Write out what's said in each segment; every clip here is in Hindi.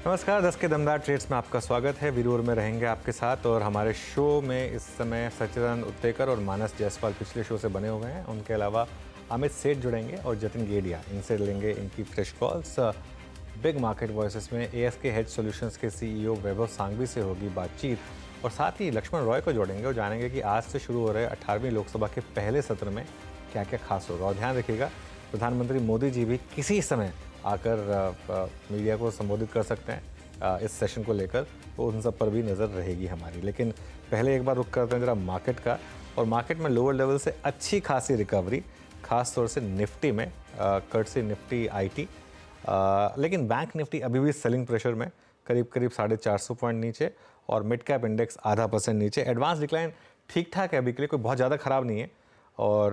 नमस्कार, 10 के दमदार ट्रेड्स में आपका स्वागत है। वीरूर में रहेंगे आपके साथ और हमारे शो में इस समय सचिन उत्तेकर और मानस जायसवाल पिछले शो से बने हुए हैं। उनके अलावा अमित सेठ जुड़ेंगे और जतिन गेडिया, इनसे लेंगे इनकी fresh calls. Big market voices में एएसके हेज सॉल्यूशंस के सीईओ वैभव सांघवी से होगी बातचीत और साथ ही लक्ष्मण रॉय को जोड़ेंगे और जानेंगे कि आज से शुरू हो रहे 18वीं लोकसभा के पहले सत्र में क्या क्या खास होगा। और ध्यान रखिएगा, प्रधानमंत्री मोदी जी भी किसी समय आकर मीडिया को संबोधित कर सकते हैं इस सेशन को लेकर, तो उन सब पर भी नज़र रहेगी हमारी। लेकिन पहले एक बार रुक करते हैं जरा मार्केट का, और मार्केट में लोअर लेवल से अच्छी खासी रिकवरी, खास तौर से निफ्टी में, कर्टसी निफ्टी आईटी। लेकिन बैंक निफ्टी अभी भी सेलिंग प्रेशर में, करीब करीब 450 पॉइंट नीचे, और मिड कैप इंडेक्स 0.5% नीचे। एडवांस डिक्लाइन ठीक ठाक है अभी के लिए, कोई बहुत ज़्यादा ख़राब नहीं है। और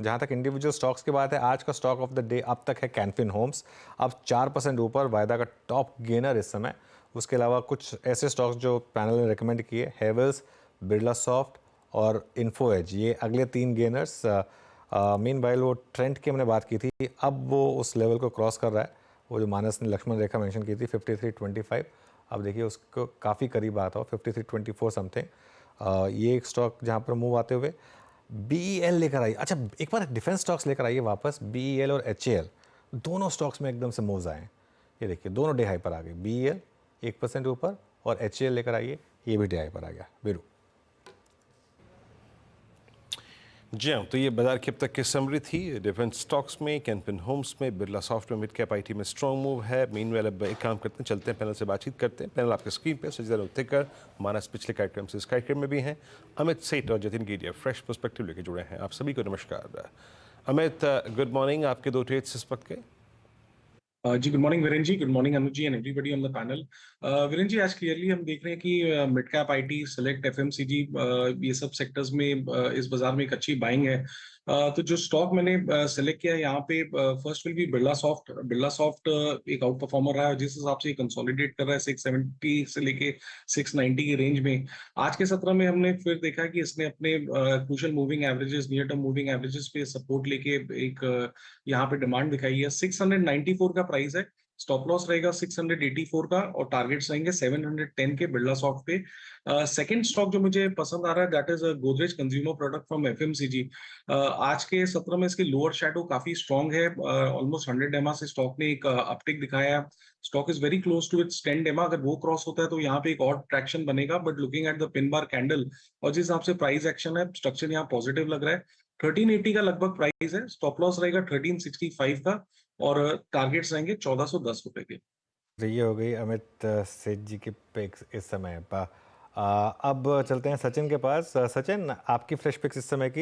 जहाँ तक इंडिविजुअल स्टॉक्स की बात है, आज का स्टॉक ऑफ द डे अब तक है कैनफिन होम्स, अब 4% ऊपर, वायदा का टॉप गेनर इस समय। उसके अलावा कुछ ऐसे स्टॉक्स जो पैनल ने रिकमेंड किए, हेवल्स, बिरला सॉफ्ट और इन्फो एज, ये अगले 3 गेनर्स। मीनवाइल वो ट्रेंड की हमने बात की थी, अब वो उस लेवल को क्रॉस कर रहा है, वो जो मानस ने लक्ष्मण रेखा मेंशन की थी 53.25, अब देखिए उसको काफ़ी करीब आता हो 53.24 समथिंग। ये एक स्टॉक जहाँ पर मूव आते हुए BEL लेकर आई। अच्छा, एक बार डिफेंस स्टॉक्स लेकर आइए वापस, BEL और HAL दोनों स्टॉक्स में एकदम से मूव्स आए हैं। ये देखिए दोनों डे हाई पर आ गए, BEL 1% ऊपर और HAL लेकर आइए, ये भी डे हाई पर आ गया। वीरू जी हाँ, तो ये बाजार की अब तक की समरी थी। डिफेंस स्टॉक्स में, कैनफिन होम्स में, बिरला सॉफ्ट में, मिड कैप आईटी में स्ट्रॉन्ग मूव है। मीनवेल अब एक काम करते हैं, चलते हैं पैनल से बातचीत करते हैं। पैनल आपके स्क्रीन पे सचिन उत्तेकर, मानस पिछले कार्यक्रम से इस कार्यक्रम में भी हैं, अमित सेठ और जतिन गेडिया फ्रेश पर्सपेक्टिव लेके जुड़े हैं। आप सभी को नमस्कार। Amit, good morning. आपके 2 ट्रेड्स इस वक्त के? जी good morning Viren ji, good morning Anuj ji and everybody on the panel. Viren ji, आज क्लियरली हम देख रहे हैं कि mid cap IT, select FMCG, ये सब सेक्टर्स में इस बाजार में एक अच्छी बाइंग है। तो जो स्टॉक मैंने सेलेक्ट किया है यहाँ पे, first will be Birla soft. Birla soft एक आउट परफॉर्मर रहा है, जिस हिसाब से कंसोलिडेट कर रहा है 670 से लेके 690 की रेंज में। आज के सत्र में हमने फिर देखा कि इसने अपने crucial moving averages, near term moving averages पे सपोर्ट लेके एक यहाँ पे डिमांड दिखाई है। 694 का प्राइस है, स्टॉप लॉस रहेगा 684 का और टारगेट्स रहेंगे 710 के बिरला सॉफ्ट पे। सेकंड स्टॉक जो मुझे पसंद आ रहा है, that is Godrej consumer product from FMCG. आज के सत्र में इसकी लोअर शैडो काफी स्ट्रॉन्ग है, ऑलमोस्ट 100 एमआ से स्टॉक ने एक अपटिक दिखाया है। Stock is very close to its 10 MA, अगर वो क्रॉस होता है तो यहाँ पे एक और ट्रैक्शन बनेगा, but looking at the pin bar candle और जिस हिसाब से प्राइस एक्शन है, स्ट्रक्चर यहाँ पॉजिटिव लग रहा है। 1380 का लगभग प्राइस है, स्टॉप लॉस रहेगा 1365 का और टारगेट्स रहेंगे 1410 रुपए के। तो ये हो गई अमित सेठ जी की पिक्स इस समय। अब चलते हैं सचिन के पास। सचिन, आपकी फ्रेश पिक्स इस समय की?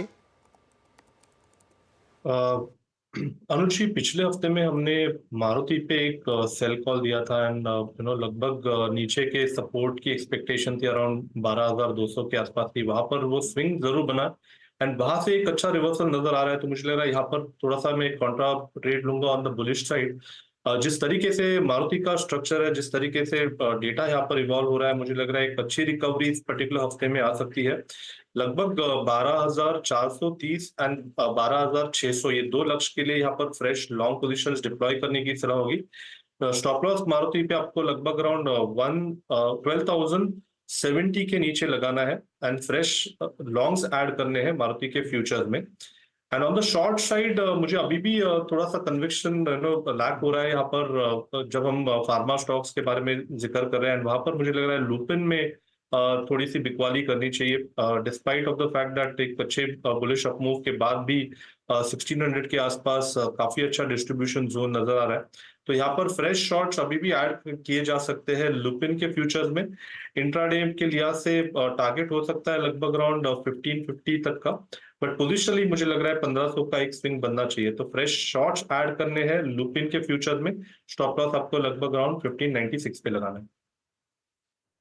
अनुज जी, पिछले हफ्ते में हमने मारुति पे एक सेल कॉल दिया था एंड लगभग नीचे के सपोर्ट की एक्सपेक्टेशन थी, अराउंड 12,200 के आसपास थी। वहां पर वो स्विंग जरूर बना एंड वहां से एक अच्छा रिवर्सल नजर आ रहा है, तो मुझे लग रहा है यहाँ पर थोड़ा सा मैं कॉन्ट्रा ट्रेड लूंगा ऑन द बुलिश साइड। जिस तरीके से मारुति का स्ट्रक्चर है, जिस तरीके से डेटा यहाँ पर इवॉल्व हो रहा है, मुझे लग रहा है एक अच्छी रिकवरी इस पर्टिकुलर हफ्ते में आ सकती है। लगभग 12,430 एंड 12,600, ये 2 लक्ष्य के लिए यहाँ पर फ्रेश लॉन्ग पोजीशंस डिप्लॉय करने की सलाह होगी। स्टॉप लॉस मारुति पे आपको लगभग अराउंड 12,070 के नीचे लगाना है एंड फ्रेश लॉन्ग्स ऐड करने हैं मारुति के फ्यूचर्स में। And on the short side मुझे अभी भी थोड़ा सा कन्विक्शन लैक हो रहा है यहाँ पर, जब हम फार्मा स्टॉक्स के बारे में जिक्र कर रहे हैं, वहां पर मुझे लग रहा है लुपिन में थोड़ी सी बिकवाली करनी चाहिए, despite of the fact that एक अच्छे बुलिश अप मूव के बाद भी 1600 के आसपास काफी अच्छा डिस्ट्रीब्यूशन जोन नजर आ रहा है। तो यहाँ पर फ्रेश शॉर्ट्स अभी भी ऐड किए जा सकते हैं लुपिन के फ्यूचर्स में। इंट्राडे के लिहाज से टारगेट हो सकता है लगभग अराउंड 1550 तक का, बट पोजिशनली मुझे लग रहा है 1500 का एक स्विंग बनना चाहिए। तो फ्रेश शॉर्ट्स ऐड करने हैं लुपिन के फ्यूचर में। स्टॉप लॉस आपको लगभग अराउंड 1596 पे लगाना है।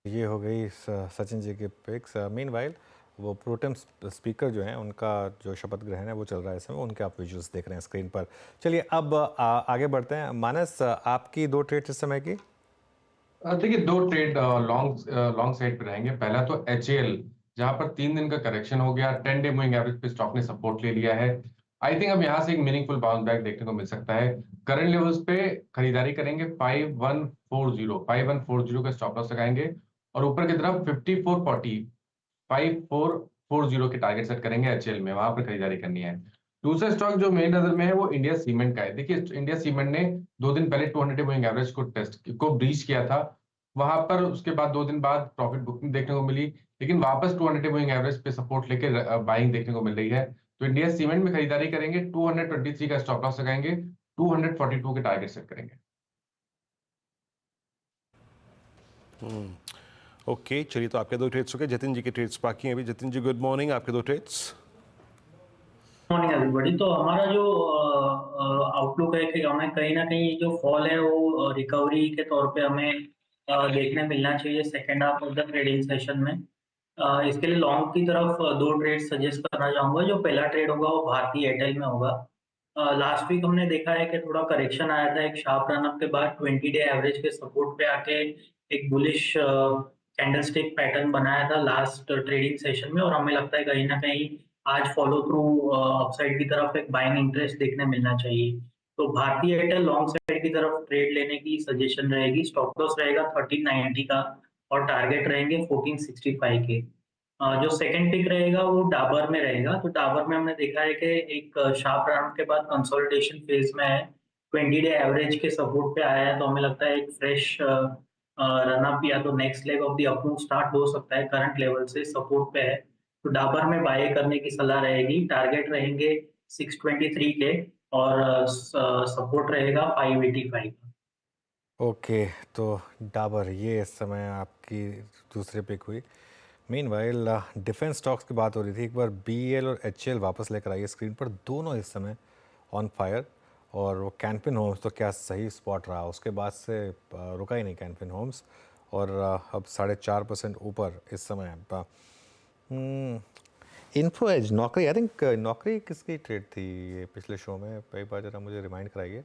ये हो गई सचिन जी की पिक्स। मीनवाइल वो प्रोटेम स्पीकर जो हैं, उनका जो शपथ ग्रहण है वो चल रहा है इस समय, उनके आप विजुअल्स देख रहे हैं स्क्रीन पर। चलिए अब आगे बढ़ते हैं। मानस, आपकी 2 ट्रेड इस समय की? देखिए, 2 ट्रेड लॉन्ग साइड पे रहेंगे। पहला तो HAL, जहां पर 3 दिन का करेक्शन हो गया, 10 डे मूविंग एवरेज पे स्टॉक ने सपोर्ट ले लिया है। आई थिंक अब यहाँ से एक मीनिंगफुल बाउंस बैक देखने को मिल सकता है। करंट लेवल्स पे खरीदारी करेंगे 5140 का स्टॉप लॉस लगाएंगे और ऊपर की तरफ 5440 के टारगेट सेट करेंगे एचएल में, वहां पर खरीदारी करनी है। दूसरा स्टॉक जो मेरी नजर में है वो इंडिया सीमेंट का है। देखिए इंडिया सीमेंट ने 2 दिन पहले 200 मूविंग एवरेज को ब्रीच किया था, वहां पर उसके बाद 2 दिन बाद प्रॉफिट बुकिंग देखने को मिली, लेकिन वापस 200 मूविंग एवरेज पे सपोर्ट लेके बाइंग देखने को मिल रही है। तो इंडिया सीमेंट में खरीदारी करेंगे, 223 का स्टॉप लॉस लगाएंगे, 242 के टारगेट सेट करेंगे। ओके, चलिए तो आपके 2 ट्रेड्स हो गए, जतिन जी के ट्रेड्स बाकी हैं अभी। जतिन जी गुड मॉर्निंग, आपके 2 ट्रेड्स। Morning everybody. तो हमारा जो आउटलुक है कि हमें कहीं ना कहीं जो फॉल है वो रिकवरी के तौर पे हमें देखने मिलना चाहिए second half of the trading session में। इसके लिए लॉन्ग की तरफ 2 ट्रेड सजेस्ट करना चाहूंगा। जो पहला ट्रेड होगा वो भारती एयरटेल में होगा। लास्ट वीक हमने देखा है कि थोड़ा करेक्शन आया था एक शार्प रनअप के बाद, 20 डे एवरेज के सपोर्ट पे आके एक बुलिश कैंडलस्टिक पैटर्न बनाया था लास्ट ट्रेडिंग सेशन में, और हमें लगता है कहीं ना कहीं आज फॉलो थ्रू अपसाइड की तरफ एक बाइंग इंटरेस्ट देखने मिलना चाहिए। तो भारतीय एयरटेल लॉन्ग साइड की तरफ ट्रेड लेने की सजेशन रहेगी। स्टॉप लॉस रहेगा 1390 का और टारगेट रहेंगे 1465 के। जो सेकंड पिक रहेगा वो डाबर में रहेगा। तो डाबर में हमने देखा है कि एक शार्प रन के बाद कंसोलिडेशन फेज में है, 20 डे एवरेज के सपोर्ट पे आया है। तो हमें लगता है एक फ्रेश रनअप या तो next leg of the up move start हो सकता है, करंट लेवल से सपोर्ट पे है। तो डाबर में बाय करने की सलाह रहेगी। टारगेट रहेंगे 623 के और सपोर्ट रहेगा 585 का। ओके, तो डाबर ये इस समय आपकी दूसरे पिक हुई। मीनवाइल डिफेंस स्टॉक्स की बात हो रही थी, एक बार बीईएल और एचएल वापस लेकर आइए स्क्रीन पर, दोनों इस समय ऑन फायर। और वो कैनफिन होम्स तो क्या सही स्पॉट रहा, उसके बाद से रुका ही नहीं कैनफिन होम्स, और अब 4.5% ऊपर इस समय। इन्फो एज नौकरी, आई थिंक नौकरी किसकी ट्रेड थी ये पिछले शो में, एक बार जरा मुझे रिमाइंड कराइए।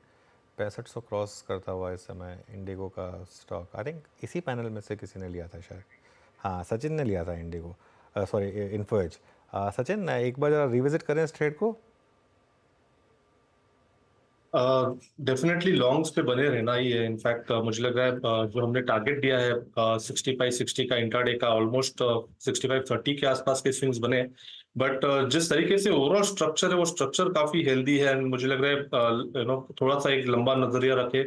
6500 क्रॉस करता हुआ इस समय इंडिगो का स्टॉक, आई थिंक इसी पैनल में से किसी ने लिया था शायद। हाँ, सचिन ने लिया था IndiGo, sorry Info Edge. Sachin एक बार जरा रिविजिट करें इस ट्रेड को। डेफिनेटली लॉन्ग्स पे बने रहना ही है। इनफैक्ट मुझे लग रहा है जो हमने टारगेट दिया है 65-60 का इंट्राडे का, ऑलमोस्ट 65-30 के आसपास के स्विंग्स बने। बट जिस तरीके से ओवरऑल स्ट्रक्चर है वो स्ट्रक्चर काफी हेल्दी है। एंड मुझे लग रहा है थोड़ा सा एक लंबा नजरिया रखे,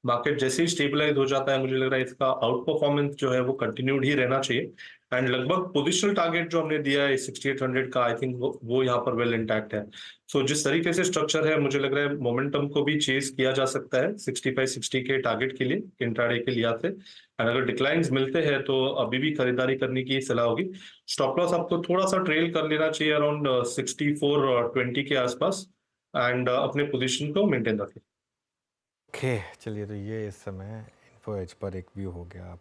मार्केट जैसे ही स्टेबलाइज हो जाता है मुझे लग रहा है इसका आउट परफॉर्मेंस जो है वो कंटिन्यूड ही रहना चाहिए। एंड लगभग पोजिशनल टारगेट जो हमने दिया है 6800 का, आई थिंक वो यहाँ पर वेल इंटैक्ट है। सो जिस तरीके से स्ट्रक्चर है मुझे लग रहा है मोमेंटम को भी चेज किया जा सकता है 65-60 के टारगेट के लिए इंट्राडे के लिहाज से। एंड अगर डिक्लाइंस मिलते हैं तो अभी भी खरीदारी करने की सलाह होगी। स्टॉप लॉस आपको थोड़ा सा ट्रेल कर लेना चाहिए अराउंड 6420 के आसपास, एंड अपने पोजीशन को मेंटेन रखें। ओके, चलिए तो ये इस समय इन्फो एज पर एक व्यू हो गया।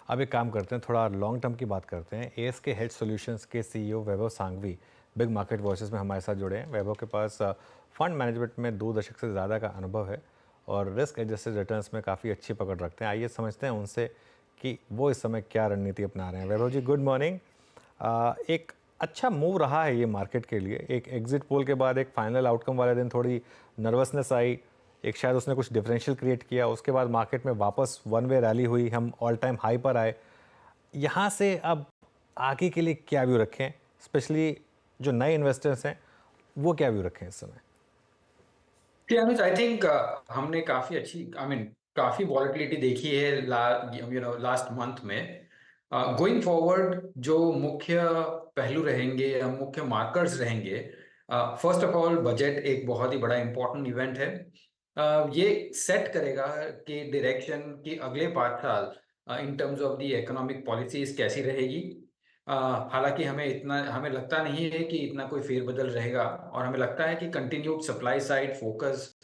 अब एक काम करते हैं, थोड़ा लॉन्ग टर्म की बात करते हैं। एएसके हेड सॉल्यूशंस के सीईओ वैभव सांघवी बिग मार्केट वॉइसेस में हमारे साथ जुड़े हैं। वैभव के पास फंड मैनेजमेंट में 2 दशक से ज़्यादा का अनुभव है और रिस्क एडजस्टेड रिटर्न्स में काफ़ी अच्छी पकड़ रखते हैं। आइए समझते हैं उनसे कि वो इस समय क्या रणनीति अपना रहे हैं। वैभव जी गुड मॉर्निंग। एक अच्छा मूव रहा है ये मार्केट के लिए। एक एग्जिट पोल के बाद एक फाइनल आउटकम वाले दिन थोड़ी नर्वसनेस आई, एक शायद उसने कुछ डिफरेंशियल क्रिएट किया, उसके बाद मार्केट में वापस वन वे रैली हुई, हम ऑल टाइम हाई पर आए। यहाँ से अब आगे के लिए क्या व्यू रखें, स्पेशली जो नए इन्वेस्टर्स हैं वो क्या व्यू रखें इस समय? अनुज, आई थिंक हमने काफी अच्छी काफी वॉलेटिलिटी देखी है लास्ट मंथ में। गोइंग फॉरवर्ड जो मुख्य पहलू रहेंगे या मुख्य मार्कर्स रहेंगे, फर्स्ट ऑफ ऑल बजट एक बहुत ही बड़ा इंपॉर्टेंट इवेंट है। ये सेट करेगा कि डायरेक्शन की अगले 5 साल इन terms of the economic policies कैसी रहेगी। हालांकि हमें लगता नहीं है कि इतना कोई फेरबदल रहेगा, और हमें लगता है कि कंटिन्यूड सप्लाई साइड फोकस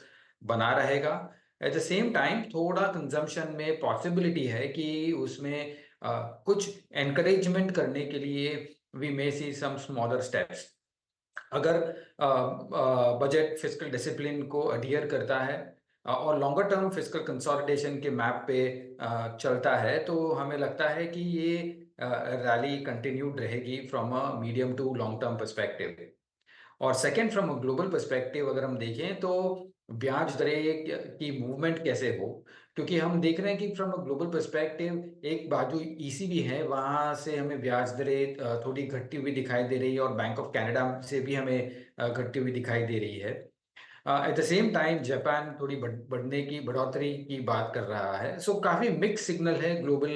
बना रहेगा। एट द सेम टाइम थोड़ा कंजम्पशन में पॉसिबिलिटी है कि उसमें कुछ एनकरेजमेंट करने के लिए we may see some smaller steps. अगर बजट फिस्कल डिसिप्लिन को अडियर करता है और लॉन्गर टर्म फिस्कल कंसोलिडेशन के मैप पे चलता है, तो हमें लगता है कि ये रैली कंटिन्यूड रहेगी from a medium to long term perspective. और second from a global perspective अगर हम देखें तो ब्याज दरें की मूवमेंट कैसे हो, क्योंकि हम देख रहे हैं कि फ्रॉम अ ग्लोबल पर्सपेक्टिव एक बाजू ईसीबी है, वहां से हमें ब्याज दरें थोड़ी घटती हुई दिखाई दे रही है और बैंक ऑफ कनाडा से भी हमें घटती हुई दिखाई दे रही है। Eight the same time Japan थोड़ी बढ़ोतरी की बात कर रहा है। सो काफी मिक्स सिग्नल है ग्लोबल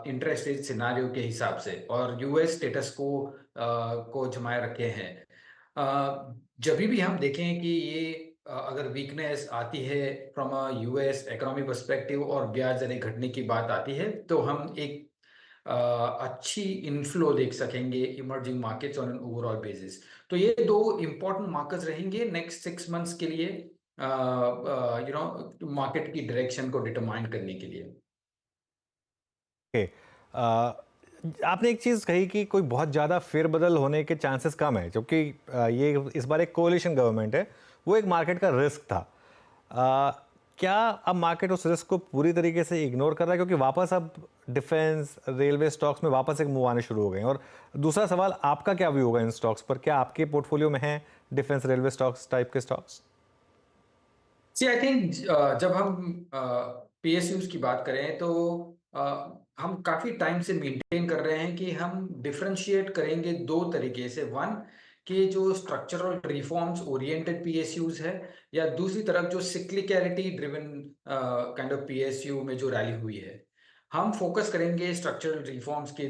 इंटरेस्ट रेट सिनारियो के हिसाब से, और यूएस स्टेटस को जमाए रखे हैं। जब भी हम देखें कि ये अगर वीकनेस आती है from a US economy perspective और ब्याज दरें घटने की बात आती है, तो हम एक अच्छी इनफ्लो देख सकेंगे emerging markets on an overall basis. तो ये दो इम्पोर्टेंट मार्कर्स रहेंगे नेक्स्ट 6 मंथ्स के लिए, मार्केट की डायरेक्शन को डिटरमाइन करने के लिए। ओके, आपने एक चीज़ कही कि कोई बहुत ज़्यादा फेरबदल होने के चांसेस कम है, क्योंकि ये इस बार एक कोalition गवर्नमेंट है, वो एक मार्केट का रिस्क था। क्या अब मार्केट उस रिस्क को पूरी तरीके से इग्नोर कर रहा है, क्योंकि वापस अब डिफेंस रेलवे स्टॉक्स में वापस एक मूव आने शुरू हो गए हैं? और दूसरा सवाल, आपका क्या व्यू होगा इन स्टॉक्स पर? क्या आपके पोर्टफोलियो में है डिफेंस रेलवे स्टॉक्स टाइप के स्टॉक्स? सी आई थिंक जब हम पीएसयूज की बात करें तो हम काफी टाइम से मेंटेन कर रहे हैं कि हम डिफरेंशिएट करेंगे दो तरीके से। वन, कि जो स्ट्रक्चरल रिफॉर्म्स ओरिएंटेड पीएसयूज है, या दूसरी तरफ जो cyclicality driven kind of PSU में जो रैली हुई है। हम फोकस करेंगे स्ट्रक्चरल रिफॉर्म्स के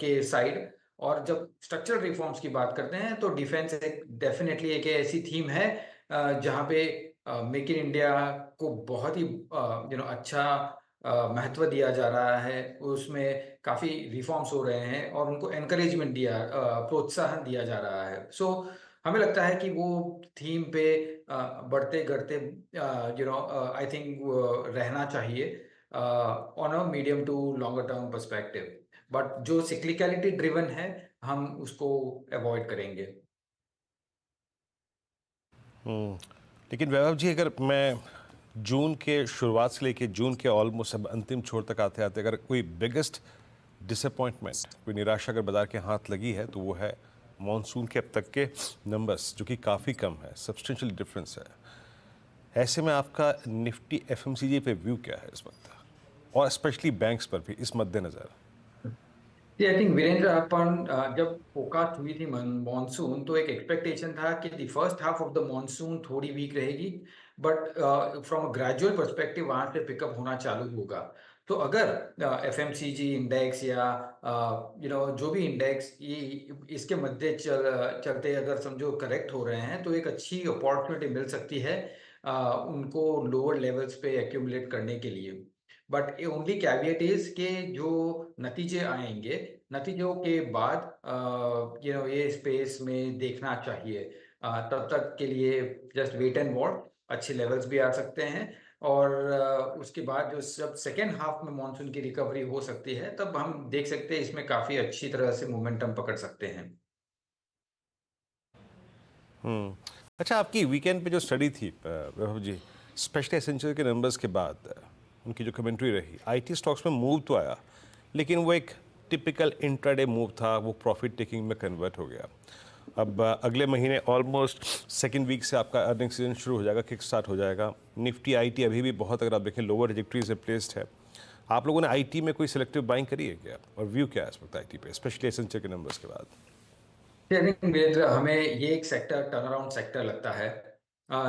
के साइड। और जब स्ट्रक्चरल रिफॉर्म्स की बात करते हैं तो डिफेंस एक डेफिनेटली एक ऐसी थीम है जहाँ पे मेक इन इंडिया को बहुत ही अच्छा महत्व दिया जा रहा है। उसमें काफ़ी रिफॉर्म्स हो रहे हैं और उनको एनकरेजमेंट प्रोत्साहन दिया जा रहा है। सो हमें लगता है कि वो थीम पे बढ़ते घटते आई थिंक रहना चाहिए on a medium to longer term perspective. But जो सिक्लिकलिटी ड्रिवन है हम उसको अवॉइड करेंगे। लेकिन वैभव जी, अगर मैं जून के शुरुआत से लेके जून के ऑलमोस्ट अब अंतिम छोर तक आते आते अगर कोई बिगेस्ट डिसअपॉइंटमेंट, कोई निराशा अगर बाजार के हाथ लगी है, तो वो है मॉनसून के अब तक के नंबर्स, जो कि काफ़ी कम है, सब्सटेंशियल डिफरेंस है। ऐसे में आपका निफ्टी एफएमसीजी पे व्यू क्या है इस वक्त, और स्पेशली बैंक्स पर भी इस मद्देनज़र? आई थिंक वीरेंद्र, अपन जब फोकास्ट हुई थी मॉनसून तो एक एक्सपेक्टेशन था कि the first half of the monsoon थोड़ी वीक रहेगी, but from a gradual perspective वहां से पिकअप होना चालू होगा। तो अगर एफएमसीजी इंडेक्स या जो भी इंडेक्स इसके मध्य चलते अगर समझो करेक्ट हो रहे हैं, तो एक अच्छी अपॉर्चुनिटी मिल सकती है उनको लोअर लेवल्स पे एक्यूमुलेट करने के लिए। बट ओनली कैविएट इज के जो नतीजे आएंगे, नतीजों के बाद ये स्पेस में देखना चाहिए। तब तक के लिए जस्ट वेट एंड वॉच, अच्छे लेवल्स भी आ सकते हैं। और उसके बाद जो जब सेकेंड हाफ में मॉनसून की रिकवरी हो सकती है, तब हम देख सकते हैं इसमें काफी अच्छी तरह से मोमेंटम पकड़ सकते हैं। अच्छा, आपकी वीकेंड पे जो स्टडी थी वैभव जी, स्पेशली एसेंशियल के नंबर्स के बाद उनकी जो कमेंट्री रही, आईटी स्टॉक्स में मूव तो आया, लेकिन वो एक टिपिकल इंट्राडे मूव था, वो प्रॉफिट टेकिंग में कन्वर्ट हो गया। अब अगले महीने ऑलमोस्ट सेकेंड वीक से आपका अर्निंग सीजन शुरू हो जाएगा, किक स्टार्ट हो जाएगा। निफ्टी आईटी अभी भी बहुत, अगर आप देखें, लोअर ट्रैजेक्टरी से प्लेस्ड है। आप लोगों ने आईटी में कोई सिलेक्टिव बाइंग करी है क्या, और व्यू क्या है इस वक्त आईटी पे, स्पेशली एसेंशियल के नंबर्स के बाद? हमें ये एक सेक्टर टर्न अराउंड सेक्टर लगता है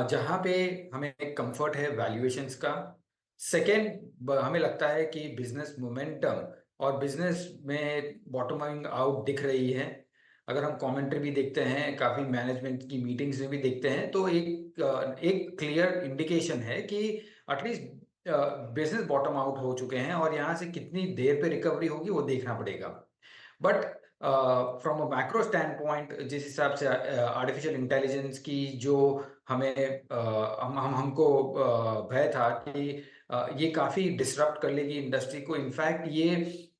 जहाँ पे हमें एक कंफर्ट है वैल्यूएशंस का। सेकेंड, हमें लगता है कि बिजनेस मोमेंटम और बिजनेस में बॉटमिंग आउट दिख रही है। अगर हम कमेंट्री भी देखते हैं, काफ़ी मैनेजमेंट की मीटिंग्स में भी देखते हैं, तो एक क्लियर इंडिकेशन है कि एटलीस्ट बिजनेस बॉटम आउट हो चुके हैं, और यहाँ से कितनी देर पे रिकवरी होगी वो देखना पड़ेगा। But from a macro stand point, जिस हिसाब से आर्टिफिशियल इंटेलिजेंस की जो हमको भय था कि ये काफ़ी डिसरप्ट कर लेगी इंडस्ट्री को, इनफैक्ट ये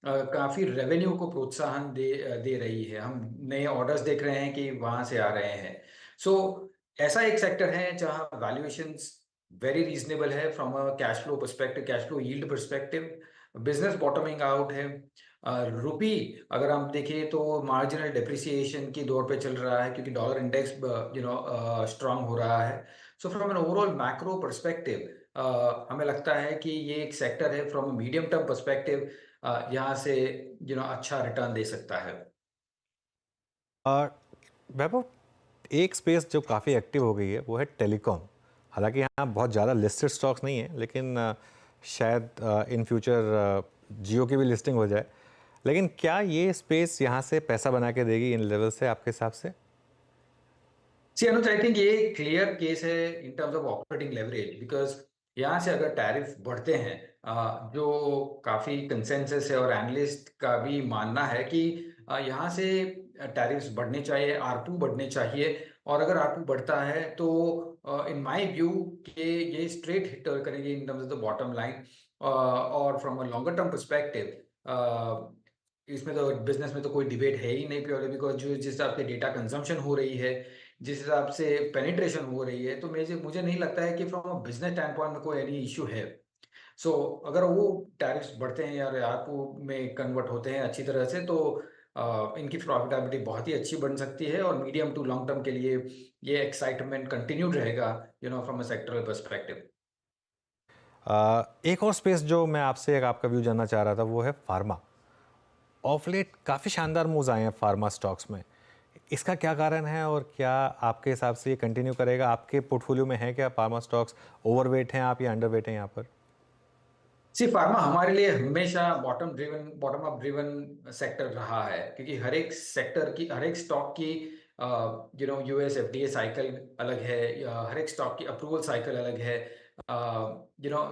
काफ़ी रेवेन्यू को प्रोत्साहन दे रही है। हम नए ऑर्डर्स देख रहे हैं कि वहाँ से आ रहे हैं। सो ऐसा एक सेक्टर है जहाँ वैल्यूएशंस वेरी रीजनेबल है from a cash flow perspective, cash flow yield perspective. Business bottoming out है। रुपी अगर हम देखें तो मार्जिनल डेप्रिसिएशन की दौर पे चल रहा है क्योंकि डॉलर इंडेक्स स्ट्रांग हो रहा है. So from an overall macro perspective हमें लगता है कि ये एक सेक्टर है from a medium term perspective यहाँ से अच्छा रिटर्न दे सकता है. और वैभव, एक स्पेस जो काफ़ी एक्टिव हो गई है वो है टेलीकॉम। हालांकि यहाँ बहुत ज़्यादा लिस्टेड स्टॉक्स नहीं है, लेकिन शायद इन फ्यूचर जियो की भी लिस्टिंग हो जाए। लेकिन क्या ये स्पेस यहाँ से पैसा बना के देगी इन लेवल से आपके हिसाब से? सी अनुज, आई थिंक ये क्लियर केस है in terms of operating leverage, because यहाँ से अगर टैरिफ बढ़ते हैं जो काफी कंसेंसस है और एनालिस्ट का भी मानना है कि यहाँ से टैरिफ्स बढ़ने चाहिए, आरपू बढ़ने चाहिए, और अगर आरपू बढ़ता है तो इन माय व्यू कि ये स्ट्रेट हिट करेंगे in terms of the bottom line, और from a longer term perspective इसमें तो बिजनेस में तो कोई डिबेट है ही नहीं, प्योरली बिकॉज जो जिस हिसाब से डेटा कंजम्पशन हो रही है, जिस हिसाब से पेनिट्रेशन हो रही है, तो मुझे नहीं लगता है कि from a business stand point में कोई एनी इशू है. सो अगर वो टैरिफ्स बढ़ते हैं या आरपू में कन्वर्ट होते हैं अच्छी तरह से, तो इनकी प्रॉफिटेबिलिटी बहुत ही अच्छी बन सकती है और मीडियम टू लॉन्ग टर्म के लिए ये एक्साइटमेंट कंटिन्यूड रहेगा फ्रॉम अ सेक्टरल पर्सपेक्टिव. एक और स्पेस जो मैं आपसे आपका व्यू जानना चाह रहा था वो है फार्मा। ऑफ लेट काफ़ी शानदार मूव्स आए हैं फार्मा स्टॉक्स में। इसका क्या कारण है और क्या आपके हिसाब से ये कंटिन्यू करेगा? आपके पोर्टफोलियो में है क्या फार्मा स्टॉक्स? ओवरवेट हैं आप या अंडरवेट हैं यहाँ पर? फार्मा हमारे लिए हमेशा बॉटम अप ड्रिवन सेक्टर रहा है, क्योंकि हर एक सेक्टर की, हर एक स्टॉक की यूएस एफडीए साइकिल अलग है, हर एक स्टॉक की अप्रूवल साइकिल अलग है.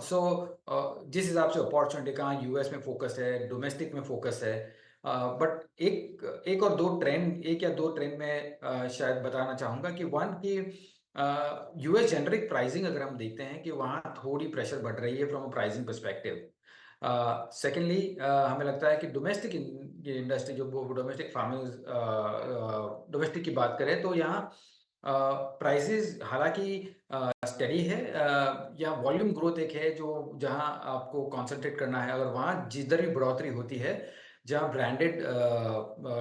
सो जिस हिसाब से अपॉर्चुनिटी कहाँ यूएस में फोकस है, डोमेस्टिक में फोकस है, बट एक या दो ट्रेंड में शायद बताना चाहूंगा कि वन की यूएस जेनरिक प्राइसिंग अगर हम देखते हैं कि वहाँ थोड़ी प्रेशर बढ़ रही है from a pricing perspective. Secondly हमें लगता है कि डोमेस्टिक इंडस्ट्री, जो डोमेस्टिक फार्मिंग डोमेस्टिक की बात करें, तो यहाँ प्राइसेस हालांकि स्टडी है, या वॉल्यूम ग्रोथ एक है जो जहां आपको कंसंट्रेट करना है. अगर वहां जिधर भी बढ़ोतरी होती है, जहां ब्रांडेड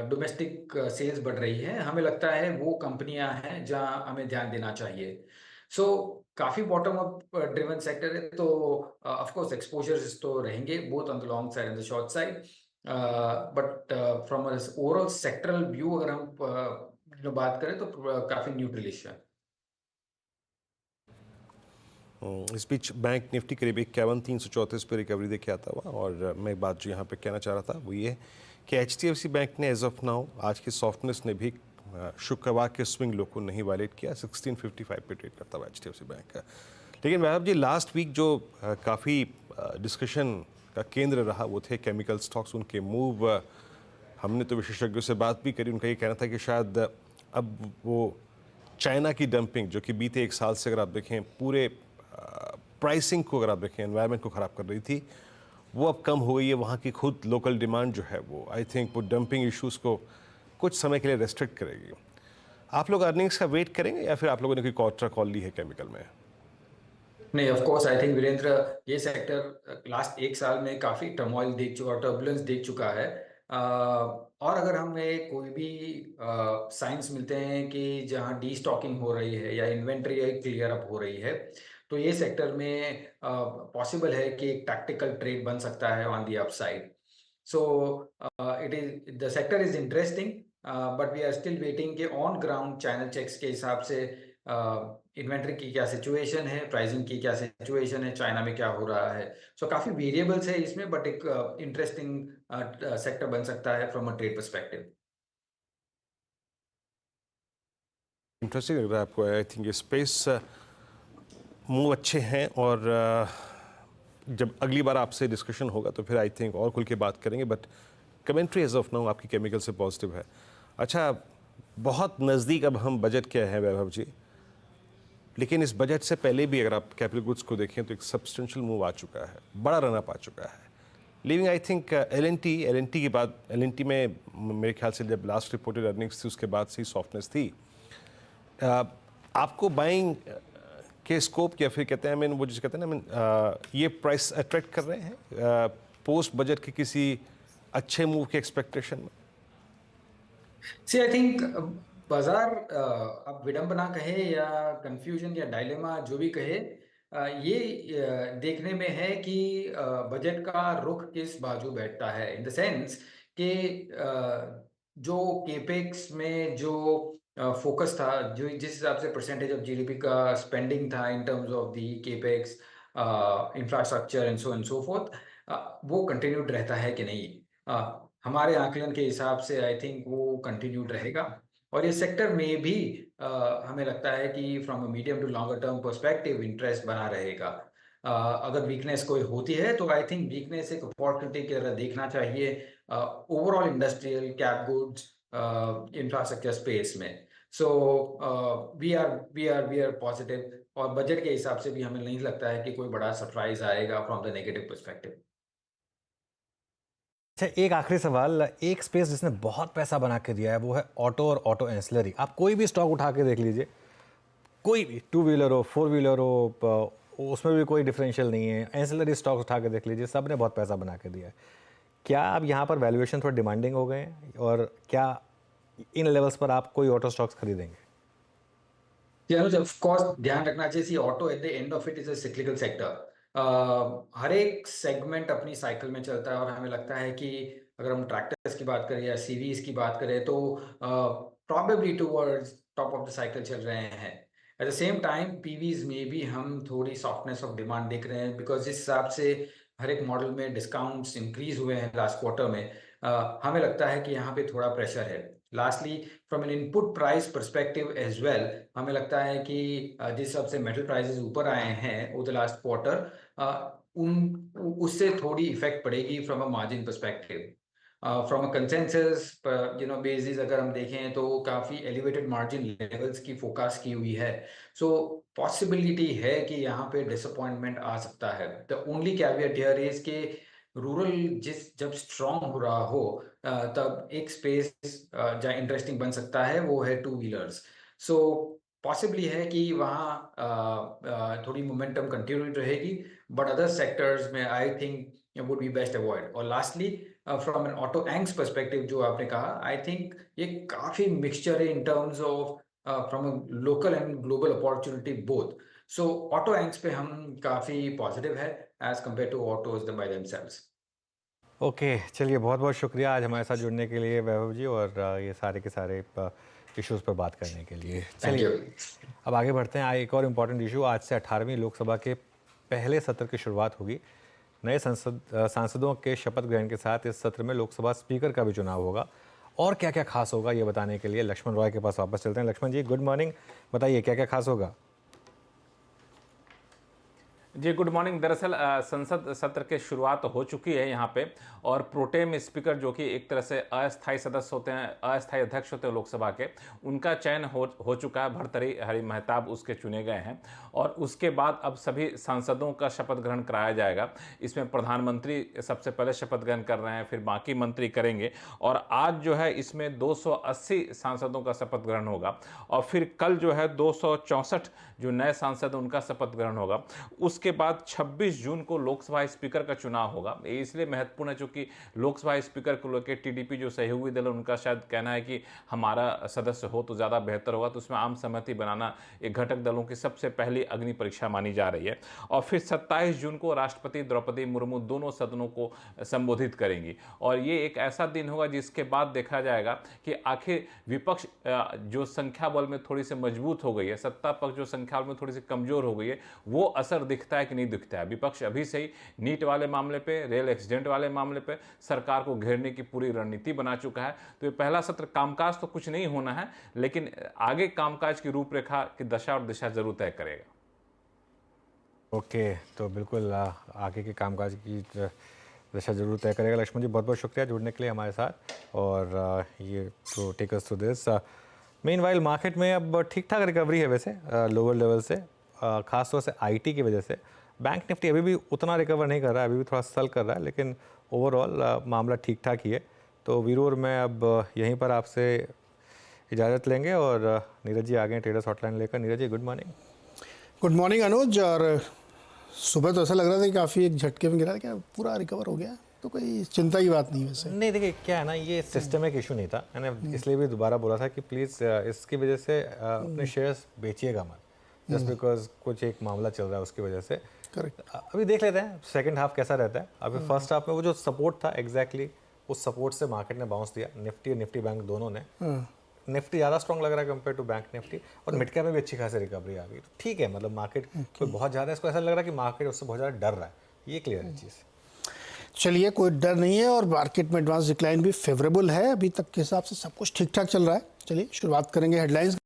डोमेस्टिक सेल्स बढ़ रही है, हमें लगता है वो कंपनियां हैं जहां हमें ध्यान देना चाहिए. सो काफी बॉटम अप ड्रिवन सेक्टर है, तो ऑफ कोर्स एक्सपोजर्स तो रहेंगे both on the long side and the short side, but from overall sectoral view अगर हम बात करें तो काफी न्यूट्रलिश है. इस बीच बैंक निफ्टी करीब 51,334 पे रिकवरी देके आता हुआ, और मैं एक बात जो यहाँ पे कहना चाह रहा था वो ये कि एचडीएफसी बैंक ने एज ऑफ नाउ आज की सॉफ्टनेस ने भी शुक्रवार के स्विंग लो को नहीं वायलेट किया. 1655 पे ट्रेड करता हुआ एचडीएफसी बैंक का. लेकिन वैभव जी, लास्ट वीक जो काफ़ी डिस्कशन का केंद्र रहा वो थे केमिकल स्टॉक्स, उनके मूव. हमने तो विशेषज्ञों से बात भी करी, उनका ये कहना था कि शायद अब वो चाइना की डंपिंग जो कि बीते एक साल से अगर आप देखें पूरे प्राइसिंग को, अगर आप देखें एनवायरनमेंट को ख़राब कर रही थी, वो अब कम हो गई है. वहाँ की खुद लोकल डिमांड जो है वो, आई थिंक वो डंपिंग इश्यूज़ को कुछ समय के लिए रेस्ट्रिक्ट करेगी. आप लोग अर्निंग्स का वेट करेंगे या फिर आप लोगों ने कोई कॉन्ट्रा कॉल ली है केमिकल में? नहीं, of course I think Virendra, ये सेक्टर लास्ट एक साल में काफी टर्मोइल देख चुका, टर्बुलेंस देख चुका है, और अगर हमें कोई भी साइंस मिलते हैं कि जहां डी स्टॉकिंग हो रही है या इन्वेंट्री क्लियर अप हो रही है, तो ये सेक्टर में पॉसिबल है कि एक टैक्टिकल ट्रेड बन सकता है on the upside. So the sector is interesting, but we are still waiting के ऑन ग्राउंड चैनल चेक्स के हिसाब से इन्वेंट्री की क्या सिचुएशन है, प्राइसिंग की क्या सिचुएशन है, चाइना में क्या हो रहा है. सो काफी वेरिएबल्स है इसमें, बट एक इंटरेस्टिंग सेक्टर बन सकता है from a trade perspective. Interesting लग रहा है आपको? आई थिंक ये स्पेस मूव अच्छे हैं, और जब अगली बार आपसे डिस्कशन होगा तो फिर आई थिंक और खुल के बात करेंगे. But commentary as of now आपकी केमिकल से पॉजिटिव है. अच्छा, बहुत नज़दीक अब हम बजट के हैं वैभव जी, लेकिन इस बजट से पहले भी अगर आप कैपिटल गुड्स को देखें तो एक सब्सटेंशियल मूव आ चुका है, बड़ा रनअप आ चुका है. लिविंग आई थिंक एल.एन.टी की बात, एल.एन.टी में मेरे ख्याल से जब लास्ट रिपोर्टेड अर्निंग्स थी उसके बाद से ही सॉफ्टनेस थी. आपको बाइंग के स्कोप या फिर कहते हैं वो जिसे कहते हैं ये प्राइस अट्रैक्ट कर रहे हैं पोस्ट बजट के किसी अच्छे मूव के एक्सपेक्टेशन में? सी आई थिंक बाजार अब विडंबना कहे या कंफ्यूजन या डायलेमा जो भी कहे, ये देखने में है कि बजट का रुख किस बाजू बैठता है, इन द सेंस कि जो केपेक्स में जो फोकस था, जो जिस हिसाब से परसेंटेज ऑफ जीडीपी का स्पेंडिंग था इन terms of the capex infrastructure and so fourth, वो कंटिन्यूड रहता है कि नहीं। हमारे आकलन के हिसाब से आई थिंक वो कंटिन्यूड रहेगा, और ये सेक्टर में भी हमें लगता है कि from a medium to longer term perspective interest बना रहेगा। अगर वीकनेस कोई होती है तो आई थिंक वीकनेस एक अपॉर्चुनिटी की तरह देखना चाहिए overall industrial cap goods infrastructure space में। सो वी आर पॉजिटिव, और बजट के हिसाब से भी हमें नहीं लगता है कि कोई बड़ा सरप्राइज आएगा फ्रॉम द नेगेटिव पर्सपेक्टिव। अच्छा, एक आखिरी सवाल, एक स्पेस जिसने बहुत पैसा बना के दिया है वो है ऑटो और ऑटो एंसिलरी। आप कोई भी स्टॉक उठा के देख लीजिए, कोई भी, 2 व्हीलर हो, 4 व्हीलर हो, उसमें भी कोई डिफरेंशियल नहीं है। एंसिलरी स्टॉक उठा के देख लीजिए, सब ने बहुत पैसा बना के दिया है। क्या अब यहाँ पर वैल्यूएशन थोड़ा डिमांडिंग हो गए हैं, और क्या इन लेवल्स पर आप कोई ऑटो स्टॉक्स खरीदेंगे? ऑफ कोर्स ध्यान रखना चाहिए, auto at the end of it is a cyclical sector. हर एक सेगमेंट अपनी साइकिल में चलता है, और हमें लगता है कि अगर हम ट्रैक्टर्स की बात करें या सीवीज की बात करें तो probably towards top of the cycle चल रहे हैं। एट द सेम टाइम पीवीज में भी हम थोड़ी सॉफ्टनेस ऑफ डिमांड देख रहे हैं, बिकॉज जिस हिसाब से हर एक मॉडल में डिस्काउंट्स इंक्रीज हुए हैं लास्ट क्वार्टर में, हमें लगता है कि यहाँ पे थोड़ा प्रेशर है। Lastly from an input price perspective as well, हमें लगता है कि जिस हिसाब से मेटल प्राइसेस ऊपर आए हैं ओवर द लास्ट क्वार्टर, उससे थोड़ी इफेक्ट पड़ेगी from a margin perspective. From a consensus basis अगर हम देखें तो काफ़ी एलिवेटेड मार्जिन लेवल्स की फोकास्ट की हुई है। सो पॉसिबिलिटी है कि यहाँ पे डिसअपॉइंटमेंट आ सकता है। The only caveat here is के रूरल जब स्ट्रांग हो रहा हो तब एक स्पेस जहाँ इंटरेस्टिंग बन सकता है वो है 2 व्हीलर्स। सो पॉसिबली है कि वहाँ थोड़ी मोमेंटम कंटिन्यू रहेगी, बट अदर सेक्टर्स में I think would be best avoid. और lastly from an auto ancs perspective जो आपने कहा, आई थिंक ये काफ़ी मिक्सचर है in terms of from a local and global opportunity both. So auto ancs पे हम काफ़ी पॉजिटिव है as compared to autos by themselves. Okay, चलिए, बहुत बहुत शुक्रिया आज हमारे साथ जुड़ने के लिए वैभव जी, और ये सारे के सारे इश्यूज़ पर बात करने के लिए। चलिए अब आगे बढ़ते हैं। एक और इम्पॉर्टेंट इशू, आज से 18वीं लोकसभा के पहले सत्र की शुरुआत होगी। नए सांसदों के शपथ ग्रहण के साथ इस सत्र में लोकसभा स्पीकर का भी चुनाव होगा, और क्या क्या खास होगा ये बताने के लिए लक्ष्मण रॉय के पास वापस चलते हैं। लक्ष्मण जी, गुड मॉर्निंग, बताइए क्या क्या खास होगा? जी गुड मॉर्निंग। दरअसल संसद सत्र की शुरुआत हो चुकी है यहाँ पे, और प्रोटेम स्पीकर जो कि एक तरह से अस्थायी सदस्य होते हैं, अस्थायी अध्यक्ष होते हैं लोकसभा के, उनका चयन हो चुका है। भर्तृहरि हरि महताब उसके चुने गए हैं, और उसके बाद अब सभी सांसदों का शपथ ग्रहण कराया जाएगा। इसमें प्रधानमंत्री सबसे पहले शपथ ग्रहण कर रहे हैं, फिर बाकी मंत्री करेंगे, और आज जो है इसमें 280 सांसदों का शपथ ग्रहण होगा, और फिर कल जो है 264 जो नए सांसद उनका शपथ ग्रहण होगा। उसके बाद 26 जून को लोकसभा स्पीकर का चुनाव होगा। ये इसलिए महत्वपूर्ण है क्योंकि लोकसभा स्पीकर को लेकर टीडीपी जो सहयोगी दल है उनका शायद कहना है कि हमारा सदस्य हो तो ज़्यादा बेहतर होगा, तो उसमें आम सहमति बनाना एक घटक दलों की सबसे पहली अग्नि परीक्षा मानी जा रही है। और फिर 27 जून को राष्ट्रपति द्रौपदी मुर्मू दोनों सदनों को संबोधित करेंगी, और ये एक ऐसा दिन होगा जिसके बाद देखा जाएगा कि आखिर विपक्ष जो संख्या बल में थोड़ी सी मजबूत हो गई है, सत्ता पक्ष जो संख्या बल में थोड़ी सी कमजोर हो गई है, वो असर दिखता है कि नहीं दिखता है। विपक्ष अभी से ही नीट वाले मामले पे, रेल एक्सीडेंट वाले मामले पे सरकार को घेरने की पूरी रणनीति बना चुका है। तो ये पहला सत्र कामकाज तो कुछ नहीं होना है, लेकिन आगे कामकाज की रूपरेखा की दशा और दिशा जरूर तय करेगा। ओके, तो बिल्कुल आगे के कामकाज की दिशा जरूर तय करेगा। लक्ष्मण जी, बहुत बहुत शुक्रिया जुड़ने के लिए हमारे साथ, और ये तो take us through this. Meanwhile market में अब ठीक ठाक रिकवरी है वैसे लोअर लेवल से, खासतौर से आईटी की वजह से। बैंक निफ्टी अभी भी उतना रिकवर नहीं कर रहा है, अभी भी थोड़ा सल कर रहा है, लेकिन ओवरऑल मामला ठीक ठाक ही है। तो वीरोर में अब यहीं पर आपसे इजाज़त लेंगे, और नीरज जी आ गए ट्रेडर्स हॉटलाइन लेकर। Neeraj ji, good morning. Good morning अनुज। और सुबह तो ऐसा लग रहा था कि काफ़ी एक झटके में गिरा, क्या पूरा रिकवर हो गया? तो कोई चिंता की बात नहीं वैसे। नहीं देखिए क्या है ना, ये सिस्टमिक इशू नहीं था, मैंने इसलिए भी दोबारा बोला था कि प्लीज़ इसकी वजह से अपने शेयर्स बेचिएगा मत, जस्ट बिकॉज कुछ एक मामला चल रहा है उसकी वजह से। करेक्ट। अभी देख लेते हैं सेकंड हाफ कैसा रहता है। अभी फर्स्ट हाफ में वो जो सपोर्ट था एग्जैक्टली उस सपोर्ट से मार्केट ने बाउंस दिया, निफ्टी और निफ्टी बैंक दोनों ने। निफ्टी ज़्यादा स्ट्रॉन्ग लग रहा है कंपेयर टू बैंक निफ्टी, और मिड कैप में भी अच्छी खासी रिकवरी आ गई। तो ठीक है, मतलब मार्केट कोई बहुत ज़्यादा, इसको ऐसा लग रहा है कि मार्केट उससे बहुत ज़्यादा डर रहा है, ये क्लियर है चीज़। चलिए, कोई डर नहीं है और मार्केट में एडवांस डिक्लाइन भी फेवरेबल है, अभी तक के हिसाब से सब कुछ ठीक ठाक चल रहा है। चलिए शुरुआत करेंगे हेडलाइंस